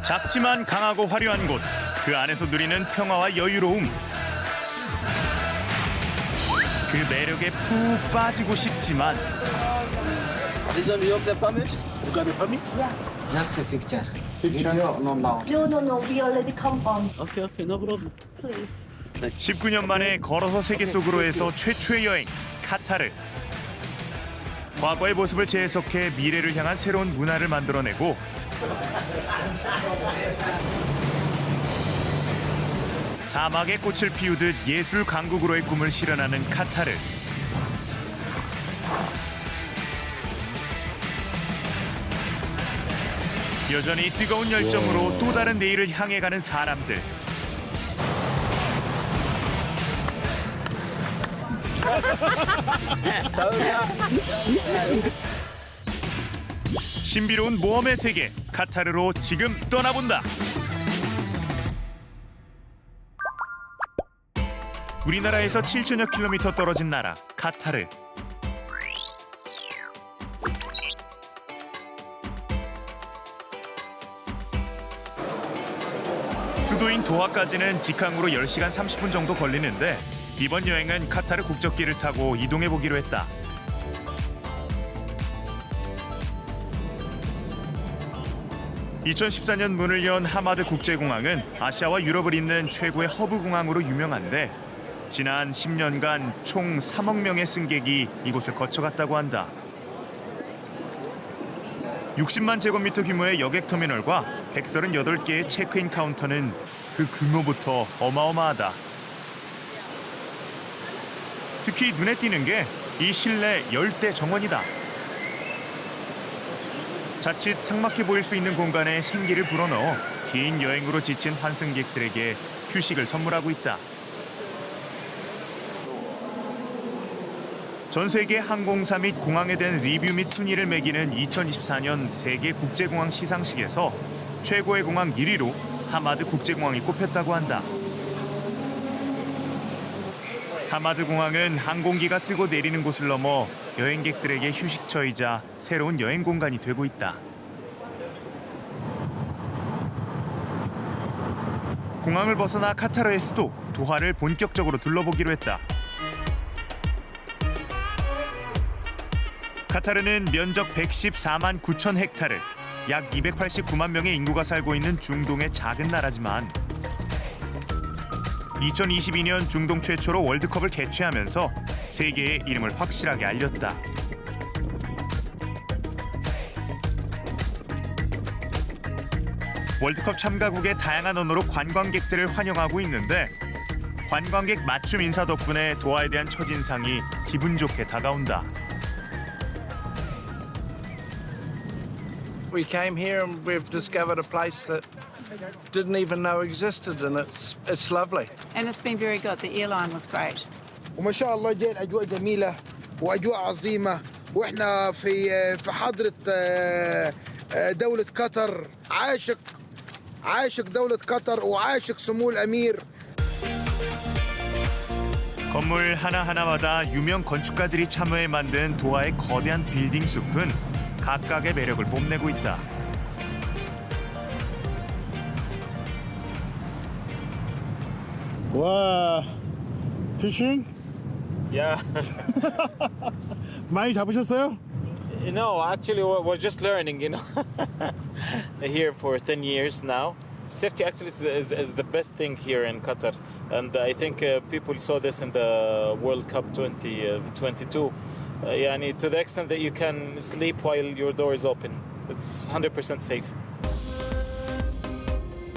작지만 강하고 화려한 곳, 그 안에서 누리는 평화와 여유로움. 그 매력에 푹 빠지고 싶지만 This one you have the permit? You got the permit? Just a picture. Video, no loud. No, we already come on. Okay, no problem. Please. 19년 만에 걸어서 세계 속으로에서 최초의 여행, 카타르. 과거의 모습을 재해석해 미래를 향한 새로운 문화를 만들어내고 사막의 꽃을 피우듯 예술 강국으로의 꿈을 실현하는 카타르. 여전히 뜨거운 열정으로 또 다른 내일을 향해 가는 사람들. 신비로운 모험의 세계 카타르로 지금 떠나본다. 우리나라에서 7천여 킬로미터 떨어진 나라 카타르. 수도인 도하까지는 직항으로 10시간 30분 정도 걸리는데 이번 여행은 카타르 국적기를 타고 이동해 보기로 했다. (2014년) 문을 연 하마드 국제공항은 아시아와 유럽을 잇는 최고의 허브 공항으로 유명한데 지난 10년간 총 3억 명의 승객이 이곳을 거쳐갔다고 한다. 60만 제곱미터 규모의 여객터미널과 138개의 체크인 카운터는 그 규모부터 어마어마하다. 특히 눈에 띄는 게 이 실내 열대 정원이다. 자칫 삭막해 보일 수 있는 공간에 생기를 불어넣어 긴 여행으로 지친 환승객들에게 휴식을 선물하고 있다. 전 세계 항공사 및 공항에 대한 리뷰 및 순위를 매기는 2024년 세계 국제공항 시상식에서 최고의 공항 1위로 하마드 국제공항이 꼽혔다고 한다. 하마드 공항은 항공기가 뜨고 내리는 곳을 넘어 여행객들에게 휴식처이자 새로운 여행 공간이 되고 있다. 공항을 벗어나 카타르의 수도 도하를 본격적으로 둘러보기로 했다. 카타르는 면적 114만 9천 헥타르, 약 289만 명의 인구가 살고 있는 중동의 작은 나라지만 2022년 중동 최초로 월드컵을 개최하면서 세계의 이름을 확실하게 알렸다. 월드컵 참가국의 다양한 언어로 관광객들을 환영하고 있는데 관광객 맞춤 인사 덕분에 도하에 대한 첫인상이 기분 좋게 다가온다. We came here and we've discovered a place that didn't even know existed, and it's lovely. And it's been very good. The airline was great. وما شاء الله جاي الاجواء جميله واجواء عظيمه واحنا في حضره دوله قطر. عاشق دوله قطر وعاشق سمو الامير. 건물 하나하나마다 유명 건축가들이 참여해 만든 도하의 거대한 빌딩 숲은 각각의 매력을 뽐내고 있다. 와, 피싱? Yeah. 많이 잡으셨어요? No, actually, we're just learning, here for 10 years now. Safety actually is the best thing here in Qatar. And I think people saw this in the World Cup 2022. To the extent that you can sleep while your door is open. It's 100% safe.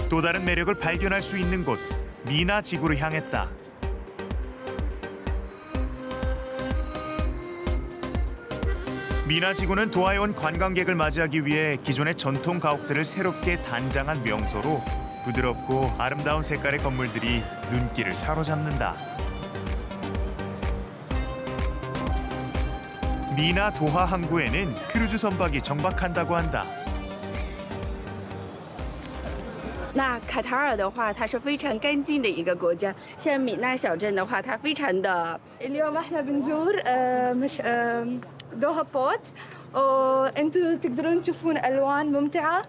또 다른 매력을 발견할 수 있는 곳, 미나 지구로 향했다. 미나 지구는 도하에 온 관광객을 맞이하기 위해 기존의 전통 가옥들을 새롭게 단장한 명소로 부드럽고 아름다운 색깔의 건물들이 눈길을 사로잡는다. 미나 도하 항구에는 크루즈 선박이 정박한다고 한다. 那卡塔尔的话，它是非常干净的一个国家。像米纳小镇的话，它非常的。 اليوم احنا بنزور مش دوها بوت وانتم تقدرون تشوفون الوان ممتعه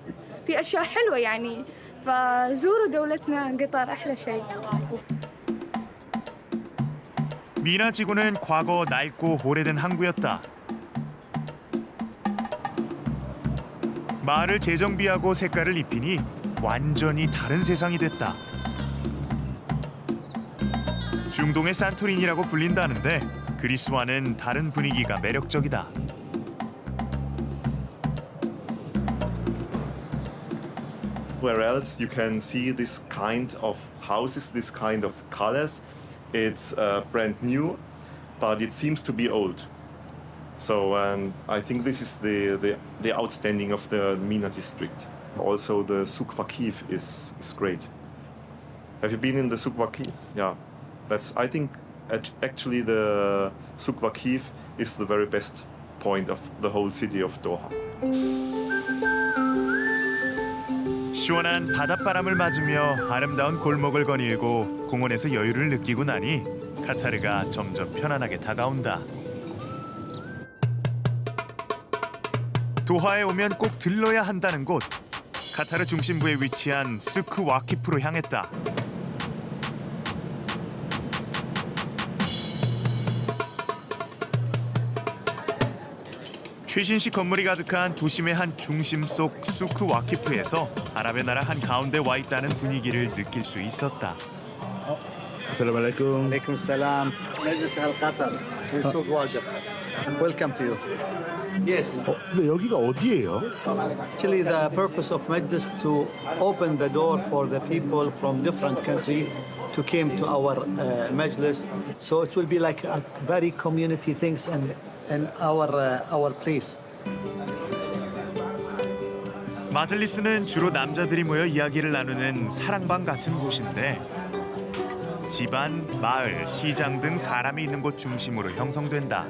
في اشياء حلوه يعني فزوروا دولتنا قطر احلى شيء. 미나 지구는 과거 낡고 오래된 항구였다. 마을을 재정비하고 색깔을 입히니 완전히 다른 세상이 됐다. 중동의 산토리니라고 불린다는데 그리스와는 다른 분위기가 매력적이다. Where else you can see this kind of houses, this kind of colors. It's brand new, but it seems to be old. So I think this is the outstanding of the Mina district. Also the Souk Waqif is great. Have you been in the Souk Waqif? Yeah, that's I think actually the Souk Waqif is the very best point of the whole city of Doha. 시원한 바닷바람을 맞으며 아름다운 골목을 거닐고 공원에서 여유를 느끼고 나니 카타르가 점점 편안하게 다가온다. 도하에 오면 꼭 들러야 한다는 곳. 카타르 중심부에 위치한 스크 와키프로 향했다. 최신식 건물이 가득한 도심의 한 중심 속 수크 와키프에서 아랍의 나라 한 가운데 와 있다는 분위기를 느낄 수 있었다. Assalamu alaikum. عليكم السلام. مجلس أهل قطر في سوق واقف. Welcome to you. Yes. 근데 여기가 어디예요? Actually, the purpose of Majlis to open the door for the people from different countries to came to our Majlis. So it will be like a very community things and our place. 마즐리스는 주로 남자들이 모여 이야기를 나누는 사랑방 같은 곳인데 집안, 마을, 시장 등 사람이 있는 곳 중심으로 형성된다.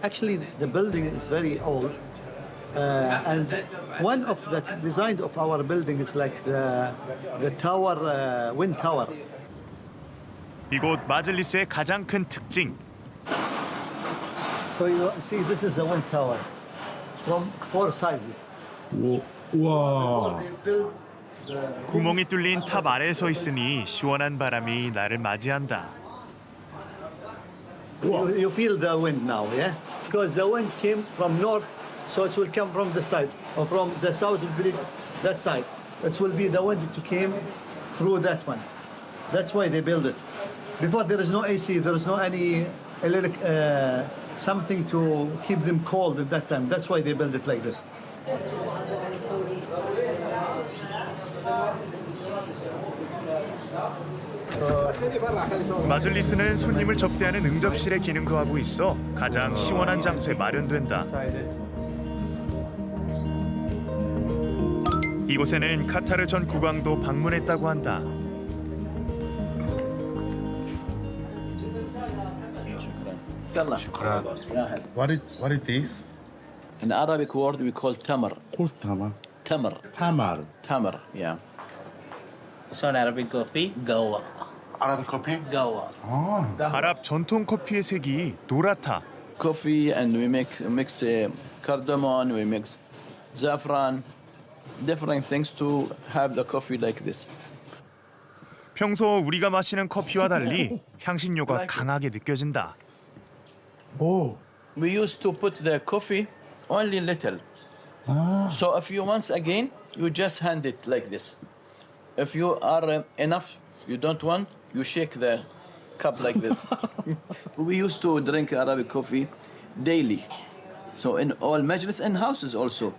Actually, the building is very old, and one of the design of our building is like the tower, wind tower. 이곳 마즐리스의 가장 큰 특징. So you see, this is the wind tower from 4 sizes. 와. 구멍이 뚫린 탑 아래에 서 있으니 시원한 바람이 나를 맞이한다. You feel the wind now, yeah? Because the wind came from north, so it will come from the side, or from the south, it will be that side. It will be the wind to came through that one. That's why they build it. Before there is no AC, there is no any electric, something to keep them cold at that time. That's why they build it like this. 마즐리스는 손님을 접대하는 응접실의 기능도 하고 있어 가장 시원한 장소에 마련된다. 이곳에는 카타르 전 국왕도 방문했다고 한다. What is this? In Arabic word we call tamar. 콜타마. Tamar. 타마르. Tamar, yeah. So in Arabic coffee, gawa. 아랍 커피? Gawa. 아랍 전통 커피의 색이 노랗다. Coffee and we mix cardamom, we mix saffron, different things to have the coffee like this. 평소 우리가 마시는 커피와 달리 향신료가 강하게 느껴진다. 오. We used to put the coffee only little. So if you want again, you just hand it like this. If you are enough, you don't want, you shake the cup like this. We used to drink Arabic coffee daily. So in all majlis and houses also.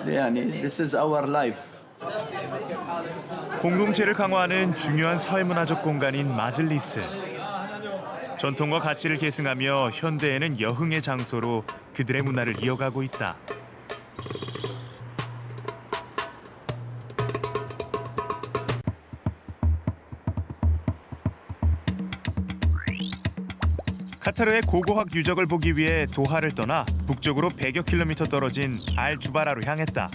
This is our life. 공동체를 강화하는 중요한 사회문화적 공간인 마즐리스. 전통과 가치를 계승하며 현대에는 여흥의 장소로 그들의 문화를 이어가고 있다. 카타르의 고고학 유적을 보기 위해 도하를 떠나 북쪽으로 100여 킬로미터 떨어진 알주바라로 향했다.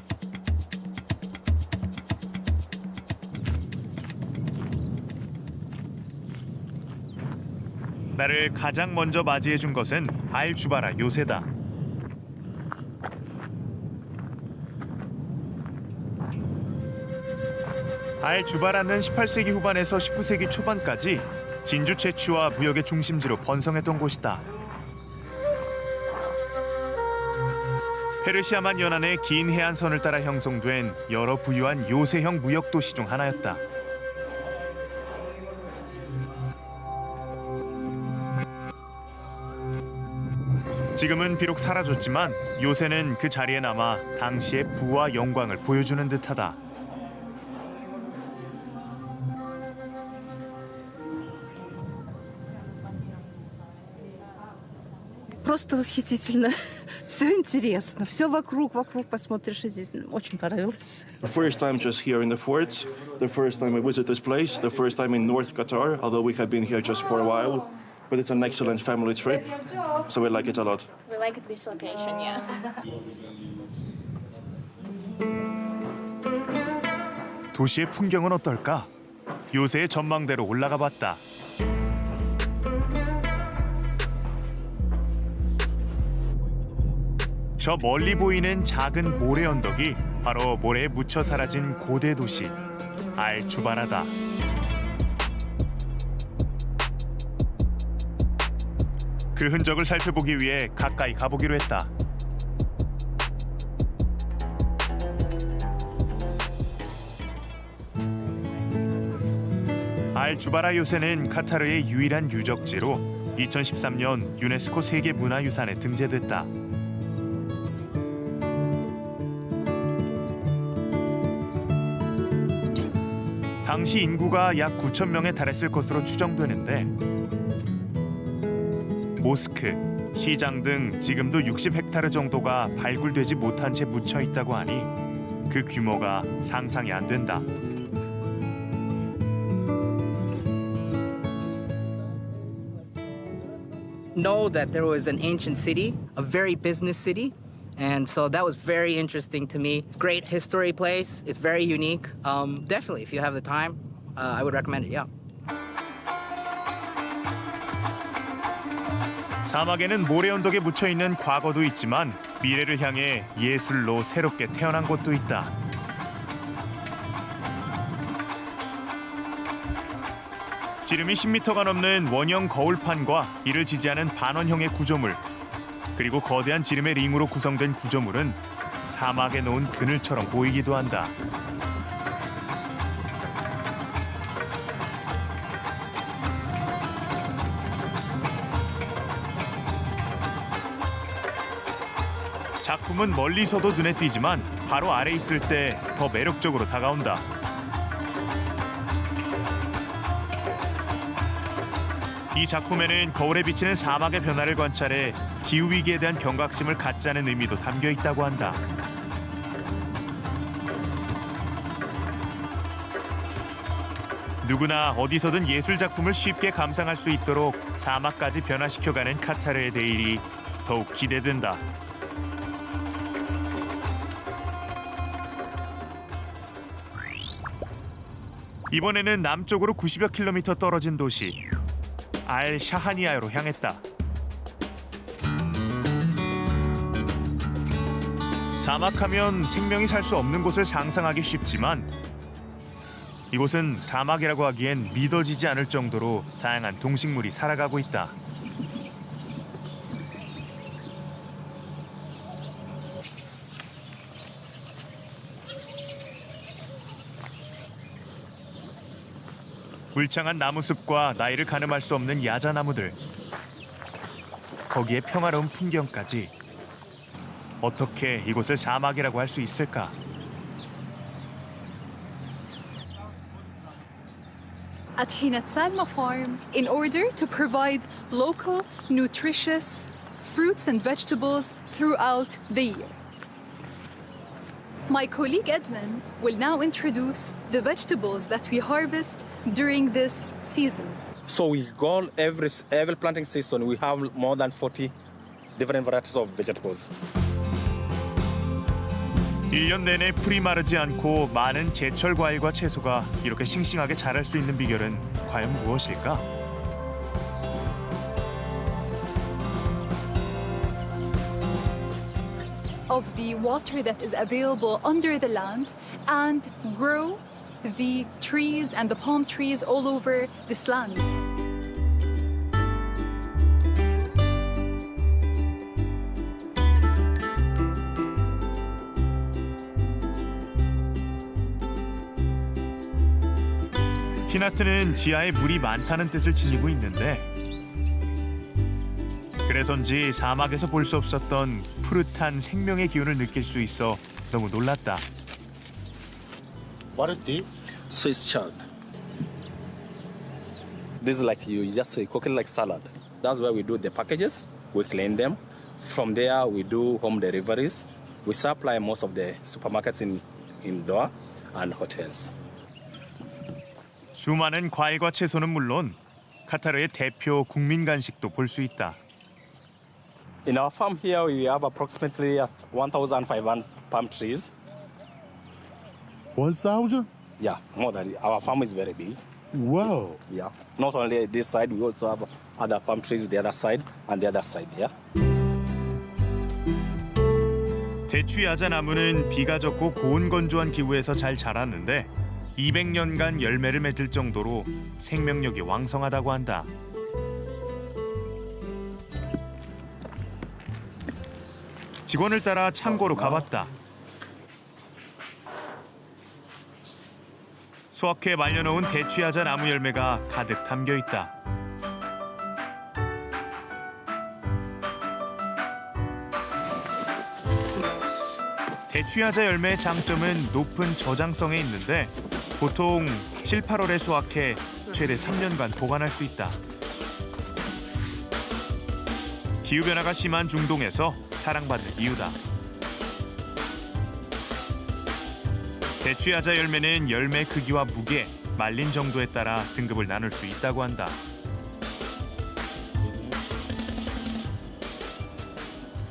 나를 가장 먼저 맞이해 준 것은 알주바라 요새다. 알 주바라는 18세기 후반에서 19세기 초반까지 진주 채취와 무역의 중심지로 번성했던 곳이다. 페르시아만 연안의 긴 해안선을 따라 형성된 여러 부유한 요새형 무역 도시 중 하나였다. 지금은 비록 사라졌지만 요새는 그 자리에 남아 당시의 부와 영광을 보여주는 듯하다. Просто восхитительно. Все интересно. Все вокруг посмотришь, и здесь очень понравилось. The first time just here in the forts, the first time I visit this place, the first time in North Qatar, although we have been here just for a while. But it's an excellent family trip, so we like it a lot. We like this location, yeah. 도시의 풍경은 어떨까? 요새의 전망대로 올라가 봤다. 저 멀리 보이는 작은 모래 언덕이 바로 모래에 묻혀 사라진 고대 도시 알 주바라다. 그 흔적을 살펴보기 위해 가까이 가보기로 했다. 알 주바라 요새는 카타르의 유일한 유적지로 2013년 유네스코 세계문화유산에 등재됐다. 당시 인구가 약 9천 명에 달했을 것으로 추정되는데 모스크, 시장 등 지금도 60헥타르 정도가 발굴되지 못한 채 묻혀 있다고 하니 그 규모가 상상이 안 된다. Know that there was an ancient city, a very business city, and so that was very interesting to me. It's a great history place. It's very unique. Definitely, if you have the time, I would recommend it. Yeah. 사막에는 모래 언덕에 묻혀 있는 과거도 있지만 미래를 향해 예술로 새롭게 태어난 곳도 있다. 지름이 10m가 넘는 원형 거울판과 이를 지지하는 반원형의 구조물, 그리고 거대한 지름의 링으로 구성된 구조물은 사막에 놓은 그늘처럼 보이기도 한다. 작품은 멀리서도 눈에 띄지만 바로 아래 있을 때 더 매력적으로 다가온다. 이 작품에는 거울에 비치는 사막의 변화를 관찰해 기후위기에 대한 경각심을 갖자는 의미도 담겨 있다고 한다. 누구나 어디서든 예술 작품을 쉽게 감상할 수 있도록 사막까지 변화시켜가는 카타르의 내일이 더욱 기대된다. 이번에는 남쪽으로 90여 킬로미터 떨어진 도시 알 샤하니아로 향했다. 사막하면 생명이 살 수 없는 곳을 상상하기 쉽지만 이곳은 사막이라고 하기엔 믿어지지 않을 정도로 다양한 동식물이 살아가고 있다. 울창한 나무숲과 나이를 가늠할 수 없는 야자나무들, 거기에 평화로운 풍경까지 어떻게 이곳을 사막이라고 할 수 있을까? At Hinat Salma Farm, in order to provide local, nutritious fruits and vegetables throughout the year. My colleague Edwin will now introduce the vegetables that we harvest during this season. So we go every planting season, we have more than 40 different varieties of vegetables. 1년 내내 풀이 마르지 않고 많은 제철 과일과 채소가 이렇게 싱싱하게 자랄 수 있는 비결은 과연 무엇일까? Of the water that is available under the land and grow the trees and the palm trees all over this land. 히나트는 지하에 물이 많다는 뜻을 지니고 있는데 그래서인지 사막에서 볼 수 없었던 푸릇한 생명의 기운을 느낄 수 있어 너무 놀랐다. What is this? Swiss chard. This is like you just cook it like salad. That's where we do the packages. We clean them. From there, we do home deliveries. We supply most of the supermarkets in Doha and hotels. 수많은 과일과 채소는 물론 카타르의 대표 국민 간식도 볼 수 있다. In our farm here, we have approximately 1,500 palm trees. 1,000? Yeah, more than our farm is very big. Wow. Yeah, not only this side, we also have other palm trees the other side and the other side. Yeah. 대추야자 나무는 비가 적고 고온 건조한 기후에서 잘 자랐는데 200년간 열매를 맺을 정도로 생명력이 왕성하다고 한다. 직원을 따라 창고로 가봤다. 수확해 말려놓은 대추야자 나무 열매가 가득 담겨 있다. 대추야자 열매의 장점은 높은 저장성에 있는데 보통 7, 8월에 수확해 최대 3년간 보관할 수 있다. 기후변화가 심한 중동에서 사랑받는 이유다. 대추야자 열매는 열매 크기와 무게, 말린 정도에 따라 등급을 나눌 수 있다고 한다.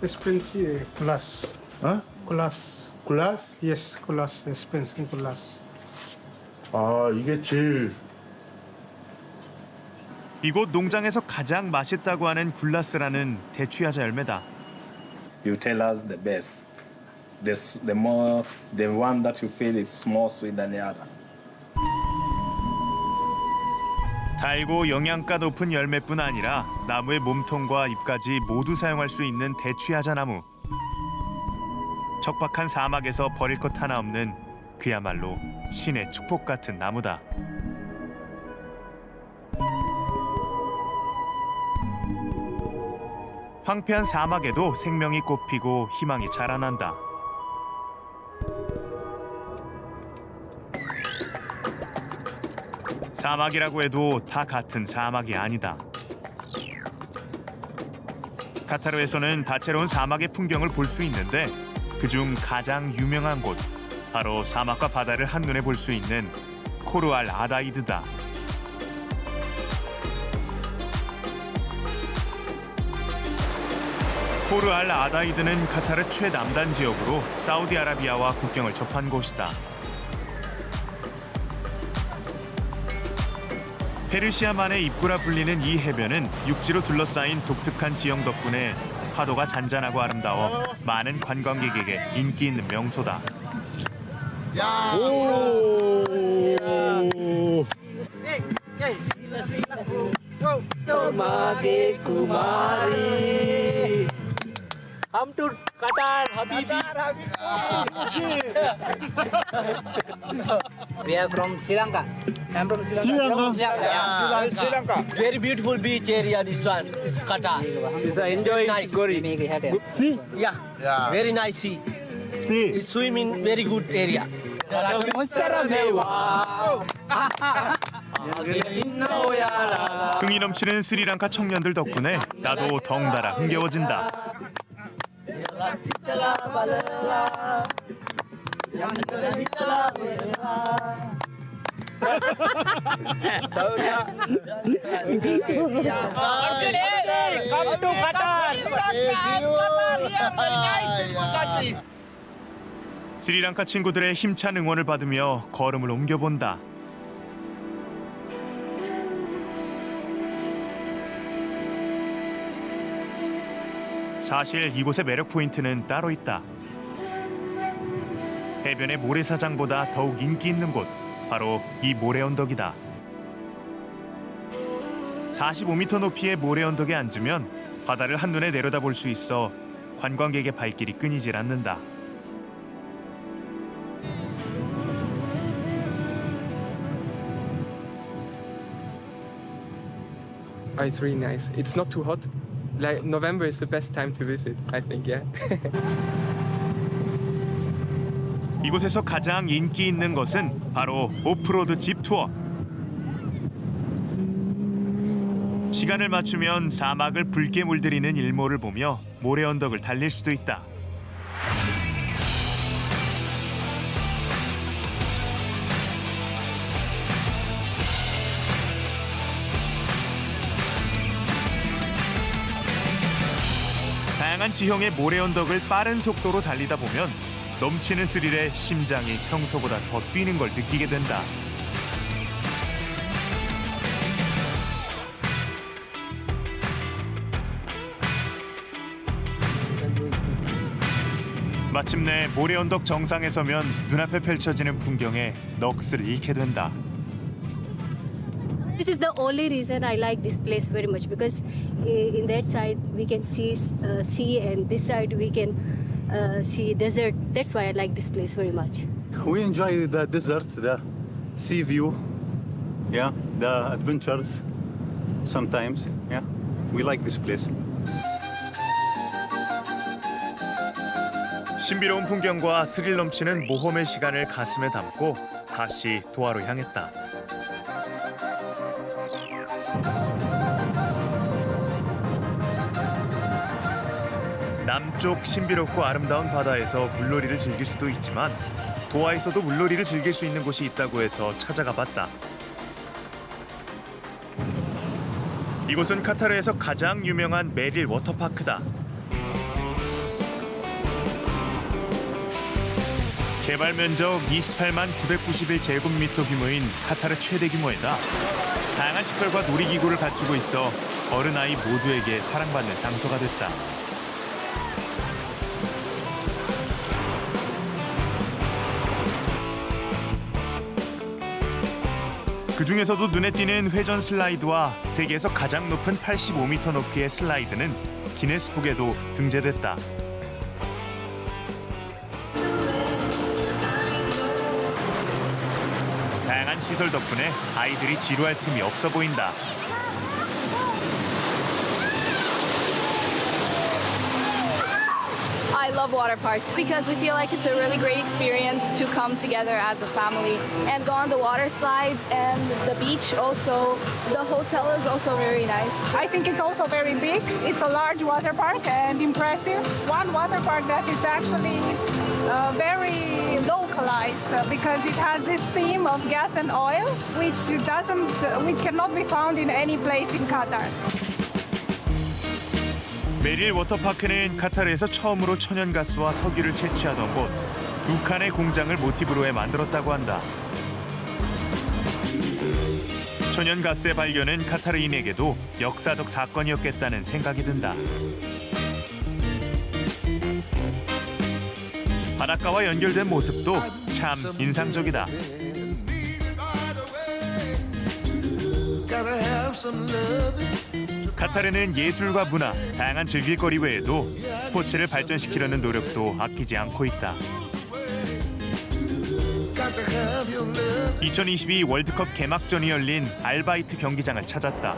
Expensive Kulas. Huh? Kulas. Kulas? Yes, Kulas. Expensive Kulas. 아, 이게 제일 이곳 농장에서 가장 맛있다고 하는 굴라스라는 대추야자 열매다. You tell us the best. The one that you feel is more sweet than the other. 달고 영양가 높은 열매뿐 아니라 나무의 몸통과 잎까지 모두 사용할 수 있는 대추야자 나무. 척박한 사막에서 버릴 것 하나 없는 그야말로 신의 축복 같은 나무다. 황폐한 사막에도 생명이 꽃피고 희망이 자라난다. 사막이라고 해도 다 같은 사막이 아니다. 카타르에서는 다채로운 사막의 풍경을 볼 수 있는데 그중 가장 유명한 곳 바로 사막과 바다를 한눈에 볼 수 있는 코르 알 아다이드다. 코르 알 아다이드는 카타르 최남단 지역으로 사우디아라비아와 국경을 접한 곳이다. 페르시아만의 입구라 불리는 이 해변은 육지로 둘러싸인 독특한 지형 덕분에 파도가 잔잔하고 아름다워 많은 관광객에게 인기 있는 명소다. हम to Qatar, Habibi. We are from Sri Lanka. I'm from Sri Lanka. Yeah, Sri Lanka. Very beautiful beach area. This one, is Qatar. It's enjoy nice. See? Yeah, very nice sea. See? It's swim in very good area. 흥이 넘치는 스리랑카 청년들 덕분에 나도 덩달아 흥겨워진다. Come to Qatar. 스리랑카 친구들의 힘찬 응원을 받으며 걸음을 옮겨본다. 사실 이곳의 매력 포인트는 따로 있다. 해변의 모래사장보다 더욱 인기 있는 곳, 바로 이 모래 언덕이다. 45m 높이의 모래 언덕에 앉으면 바다를 한눈에 내려다볼 수 있어 관광객의 발길이 끊이질 않는다. It's really nice. It's not too hot. Like November is the best time to visit, I think, yeah. 이곳에서 가장 인기 있는 것은 바로 오프로드 집 투어. 시간을 맞추면 사막을 붉게 물들이는 일몰을 보며 모래 언덕을 달릴 수도 있다. 다양한 지형의 모래 언덕을 빠른 속도로 달리다 보면 넘치는 스릴에 심장이 평소보다 더 뛰는 걸 느끼게 된다. 마침내 모래 언덕 정상에 서면 눈앞에 펼쳐지는 풍경에 넋을 잃게 된다. This is the only reason I like this place very much because in that side we can see sea and this side we can see desert. That's why I like this place very much. We enjoy the desert, the sea view, yeah, the adventures sometimes, yeah. We like this place. 신비로운 풍경과 스릴 넘치는 모험의 시간을 가슴에 담고 다시 도하로 향했다. 남쪽 신비롭고 아름다운 바다에서 물놀이를 즐길 수도 있지만 도하에서도 물놀이를 즐길 수 있는 곳이 있다고 해서 찾아가 봤다. 이곳은 카타르에서 가장 유명한 메릴 워터파크다. 개발 면적 28만 991제곱미터 규모인 카타르 최대 규모이다. 다양한 시설과 놀이기구를 갖추고 있어 어른 아이 모두에게 사랑받는 장소가 됐다. 그 중에서도 눈에 띄는 회전 슬라이드와 세계에서 가장 높은 85m 높이의 슬라이드는 기네스북에도 등재됐다. 다양한 시설 덕분에 아이들이 지루할 틈이 없어 보인다. I love water parks because we feel like it's a really great experience to come together as a family and go on the water slides and the beach also. The hotel is also very nice. I think it's also very big. It's a large water park and impressive. One water park that is actually very localized because it has this theme of gas and oil, which cannot be found in any place in Qatar. 메릴 워터파크는 카타르에서 처음으로 천연가스와 석유를 채취하던 곳, 2칸의 공장을 모티브로 해 만들었다고 한다. 천연가스의 발견은 카타르인에게도 역사적 사건이었겠다는 생각이 든다. 바닷가와 연결된 모습도 참 인상적이다. 카타르는 예술과 문화, 다양한 즐길거리 외에도 스포츠를 발전시키려는 노력도 아끼지 않고 있다. 2022 월드컵 개막전이 열린 알바이트 경기장을 찾았다.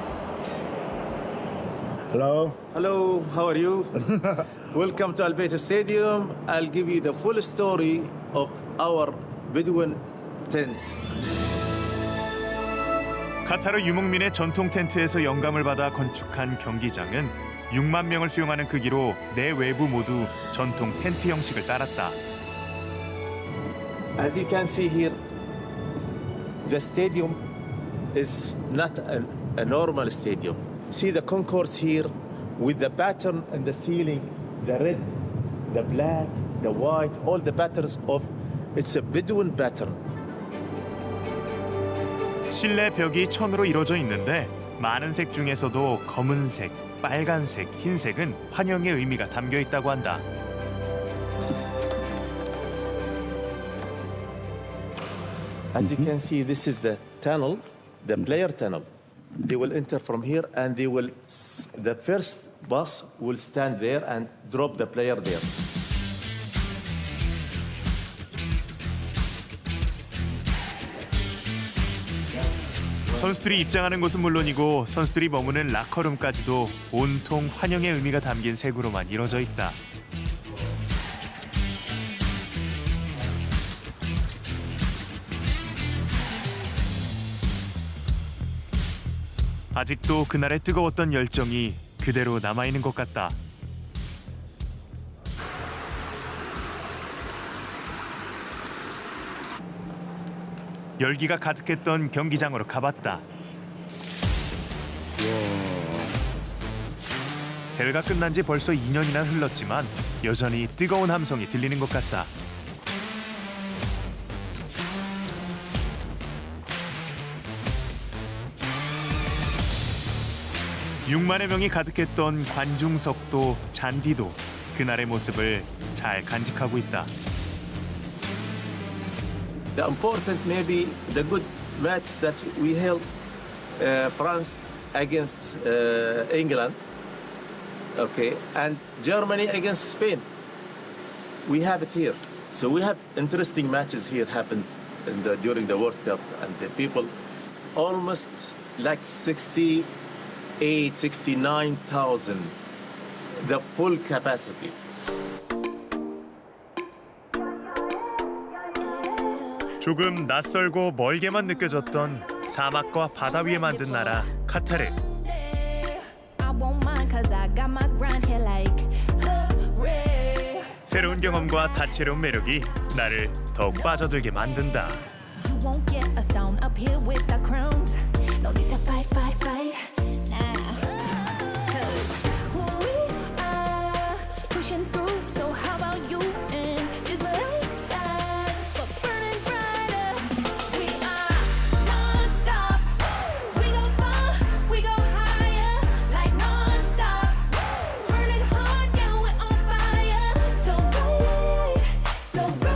Hello. Hello, how are you? Welcome to Al Bayt Stadium. I'll give you the full story of our Bedouin tent. 카타르 유목민의 전통 텐트에서 영감을 받아 건축한 경기장은 6만 명을 수용하는 크기로 내 외부 모두 전통 텐트 형식을 따랐다. As you can see here, the stadium is not a normal stadium. See the concourse here with the pattern in the ceiling, the red, the black, the white, all the patterns of it's a Bedouin pattern. 실내 벽이 천으로 이루어져 있는데 많은 색 중에서도 검은색, 빨간색, 흰색은 환영의 의미가 담겨 있다고 한다. As you can see, this is the tunnel, the player tunnel. They will enter from here, and they will. The first bus will stand there and drop the player there. 선수들이 입장하는 곳은 물론이고 선수들이 머무는 라커룸까지도 온통 환영의 의미가 담긴 색으로만 이뤄져 있다. 아직도 그날의 뜨거웠던 열정이 그대로 남아있는 것 같다. 열기가 가득했던 경기장으로 가봤다. 대회가 끝난 지 벌써 2년이나 흘렀지만 여전히 뜨거운 함성이 들리는 것 같다. (6만여) 명이 가득했던 관중석도 잔디도 그날의 모습을 잘 간직하고 있다. The important, maybe the good match that we held, France against England, okay, and Germany against Spain. We have it here. So we have interesting matches here happened during the World Cup, and the people almost like 68, 69,000, the full capacity. 조금 낯설고 멀게만 느껴졌던 사막과 바다 위에 만든 나라 카타르. 새로운 경험과 다채로운 매력이 나를 더욱 빠져들게 만든다. So